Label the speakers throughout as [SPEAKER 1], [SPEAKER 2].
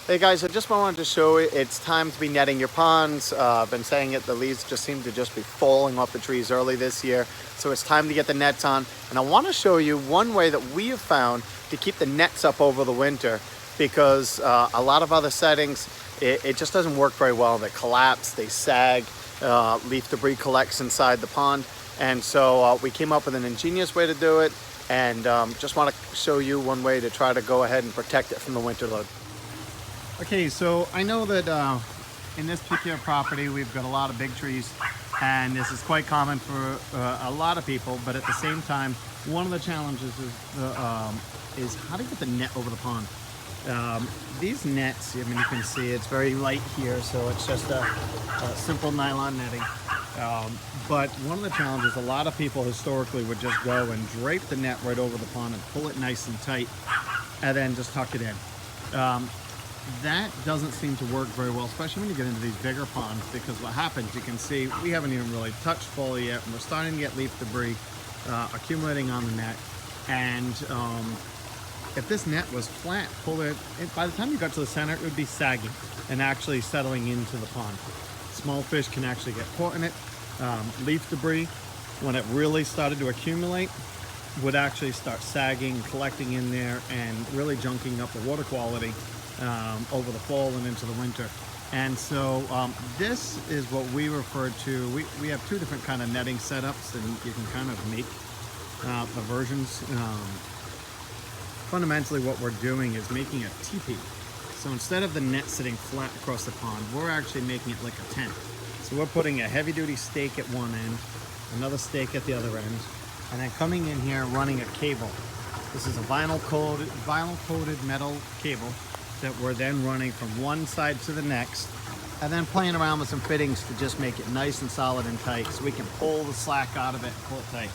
[SPEAKER 1] Hey guys, I just wanted to show you it's time to be netting your ponds. I've been saying it, the leaves just seem to just be falling off the trees early this year. So it's time to get the nets on. And I want to show you one way that we have found to keep the nets up over the winter, because a lot of other settings, it just doesn't work very well. They collapse, they sag, leaf debris collects inside the pond. And so we came up with an ingenious way to do it, and just want to show you one way to try to go ahead and protect it from the winter load. Okay, so I know that in this particular property we've got a lot of big trees, and this is quite common for a lot of people, but at the same time, one of the challenges is how to get the net over the pond. These nets, I mean, you can see it's very light here, so it's just a simple nylon netting. But one of the challenges, a lot of people historically would just go and drape the net right over the pond and pull it nice and tight, and then just tuck it in. That doesn't seem to work very well, especially when you get into these bigger ponds, because what happens, you can see we haven't even really touched fall yet, and we're starting to get leaf debris accumulating on the net. And if this net was flat, by the time you got to the center, it would be sagging and actually settling into the pond. Small fish can actually get caught in it. Leaf debris, when it really started to accumulate, would actually start sagging, collecting in there, and really junking up the water quality over the fall and into the winter. And so this is what we refer to, we have two different kind of netting setups, and you can kind of make the versions. Fundamentally what we're doing is making a teepee. So instead of the net sitting flat across the pond, we're actually making it like a tent. So we're putting a heavy duty stake at one end, another stake at the other end, and then coming in here running a cable. This is a vinyl coated metal cable that we're then running from one side to the next, and then playing around with some fittings to just make it nice and solid and tight, so we can pull the slack out of it and pull it tight.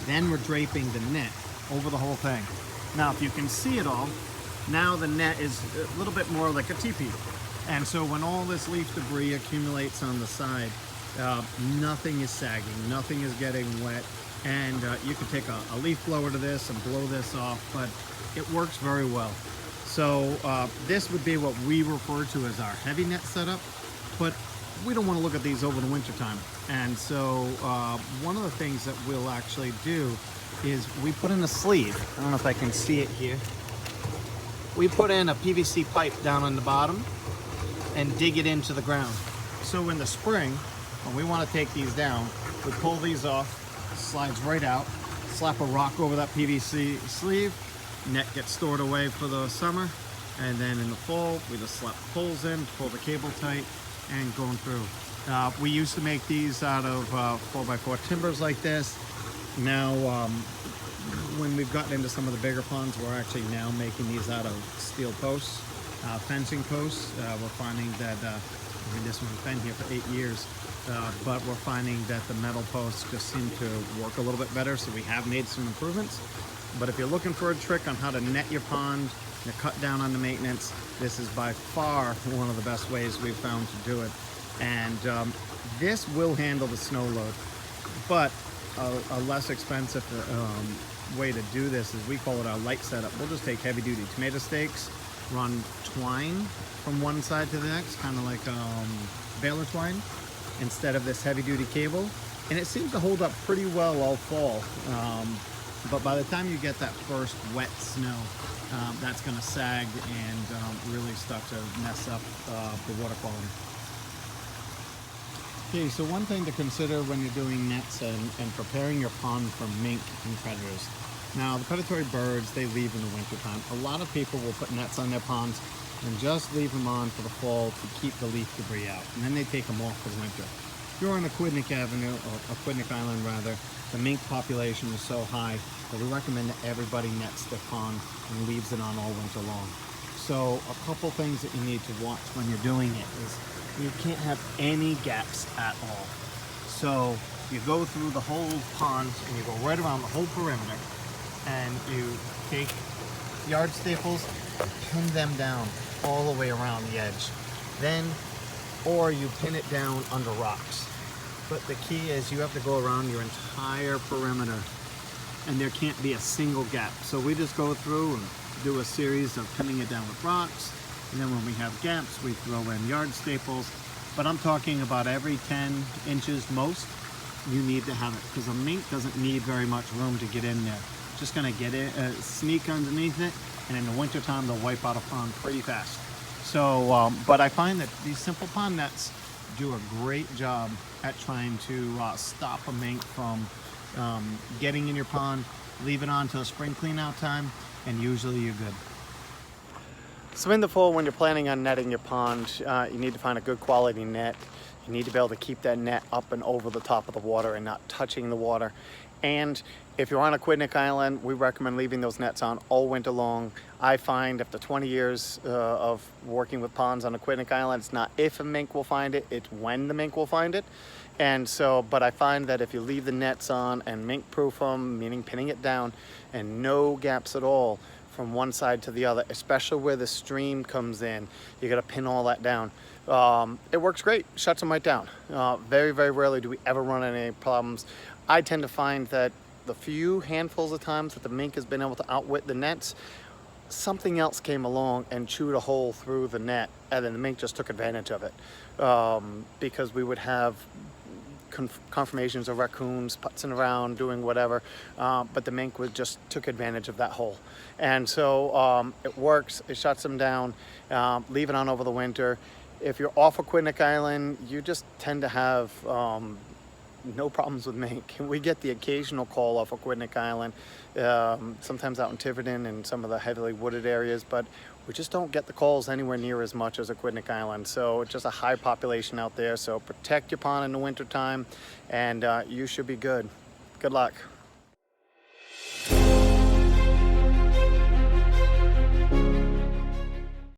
[SPEAKER 1] Then we're draping the net over the whole thing. Now, if you can see it all, now the net is a little bit more like a teepee. And so when all this leaf debris accumulates on the side, nothing is sagging, nothing is getting wet, and you can take a leaf blower to this and blow this off, but it works very well. So this would be what we refer to as our heavy net setup, but we don't want to look at these over the winter time. And so one of the things that we'll actually do is we put in a sleeve. I don't know if I can see it here. We put in a PVC pipe down on the bottom and dig it into the ground. So in the spring, when we want to take these down, we pull these off, slides right out, slap a rock over that PVC sleeve, net gets stored away for the summer, and then in the fall we just slap poles in, pull the cable tight, and going through. We used to make these out of 4x4 timbers like this. Now when we've gotten into some of the bigger ponds, we're actually now making these out of steel posts, fencing posts. We're finding that I mean, this one's been here for 8 years, but we're finding that the metal posts just seem to work a little bit better, so we have made some improvements. But if you're looking for a trick on how to net your pond, to cut down on the maintenance, this is by far one of the best ways we've found to do it. And this will handle the snow load, but a less expensive way to do this is we call it our light setup. We'll just take heavy duty tomato stakes, run twine from one side to the next, kind of like baler twine, instead of this heavy duty cable. And it seems to hold up pretty well all fall. But by the time you get that first wet snow, that's going to sag and really start to mess up the water quality. Okay, so one thing to consider when you're doing nets and preparing your pond for mink and predators. Now, the predatory birds, they leave in the wintertime. A lot of people will put nets on their ponds and just leave them on for the fall to keep the leaf debris out, and then they take them off for the winter. If you're on Aquidneck Avenue, or Aquidneck Island rather, the mink population is so high that we recommend that everybody nets their pond and leaves it on all winter long. So a couple things that you need to watch when you're doing it is you can't have any gaps at all. So you go through the whole pond and you go right around the whole perimeter, and you take yard staples, pin them down all the way around the edge. Then, or you pin it down under rocks. But the key is you have to go around your entire perimeter, and there can't be a single gap. So we just go through and do a series of pinning it down with rocks, And then when we have gaps, we throw in yard staples. But I'm talking about every 10 inches most, you need to have it, because a mink doesn't need very much room to get in there. Just gonna get in, sneak underneath it, and in the wintertime they'll wipe out a pond pretty fast. So, but I find that these simple pond nets do a great job at trying to stop a mink from getting in your pond. Leave it on till spring clean out time, and usually you're good. So in the fall, when you're planning on netting your pond, you need to find a good quality net. You need to be able to keep that net up and over the top of the water and not touching the water. And if you're on a Quidnick Island, we recommend leaving those nets on all winter long. I find after 20 years of working with ponds on a Quidnick Island, it's not if a mink will find it, it's when the mink will find it. And so, but I find that if you leave the nets on and mink proof them, meaning pinning it down, and no gaps at all from one side to the other, especially where the stream comes in, you gotta pin all that down. It works great, shuts them right down. Very, very rarely do we ever run into any problems. I tend to find that the few handfuls of times that the mink has been able to outwit the nets, something else came along and chewed a hole through the net, and then the mink just took advantage of it. Because we would have confirmations of raccoons putzing around doing whatever, but the mink just took advantage of that hole. And so it works, it shuts them down. Leave it on over the winter. If you're off of Quidnick Island, you just tend to have no problems with mink. We get the occasional call off of Quidnick Island, sometimes out in Tiverton and some of the heavily wooded areas, but we just don't get the calls anywhere near as much as a Quidnick Island. So it's just a high population out there. So protect your pond in the winter time, and you should be good. Good luck.